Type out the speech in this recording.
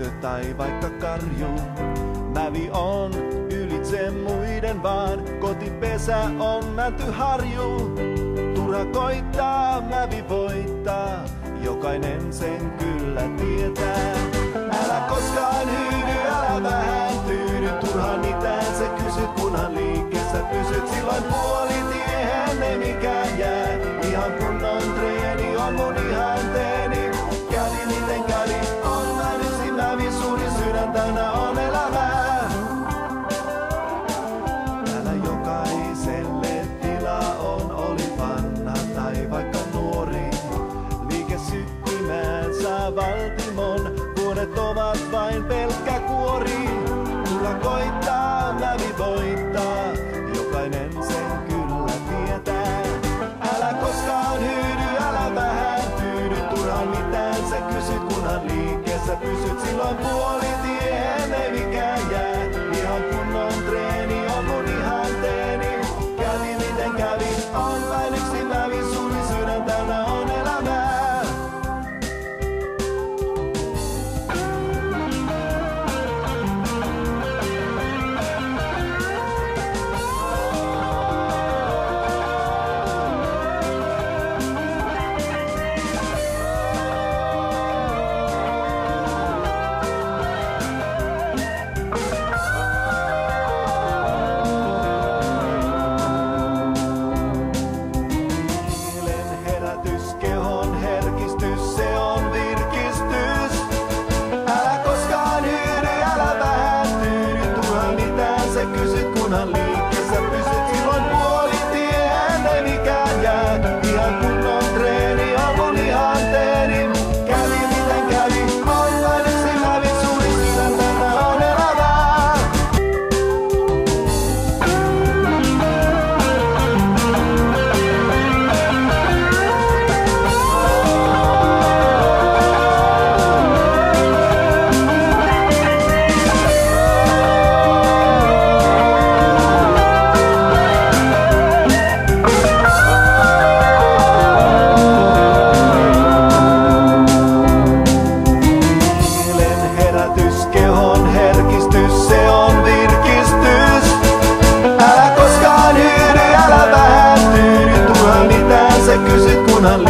mörkö tai vaikka karju. Mävi on ylitse muiden vaan, kotipesä on mäntyharju. Turha koittaa, mävi voittaa, jokainen sen kyllä tietää. Älä koskaan hyydy, älä vähän tyydy, turhaan mitään sä kysyt, kunhan liikkeessä pysyt. Silloin puolitiehen ei mikään jää, ihan kunnon treeni on mun ihanteeni. Kävi miten kävi, on mä yksi mävi, suuri sydän täynnä on elämää. Täällä jokaiselle tila on, oli vanha tai vaikka nuori. Liike sykkimäänsä valtimon, vuodet ovat vain pelkkä kuori. Turha koittaa, mävi voittaa, jokainen sen kyllä tietää. Älä koskaan hyydy, älä vähän tyydy, turhaan mitään sä kysyt, kunhan liikkeessä pysyt. Silloin puolitiehen ei mikään jää, ihan kunnon treeni on mun ihanteeni. Kävi miten kävi, on vain yksi mävi, suuri sydän täynnä on elämää. Kehon herkistys, se on virkistys. Älä koskaan hyydy, älä vähän tyydy, turhaan mitään sä kysyt, kunhan liikkeessä pysyt. Silloin puolitien ei mikään jää, ihan kunnon treeni on mun ihanteeni. Kävi miten kävi, on vain yksi mävi, suuri sydän täynnä on elämää. Kehon herkistys, se on virkistys. Älä koskaan hyydy, älä vähän tyydy, turhaan mitään sä kysyt, kunhan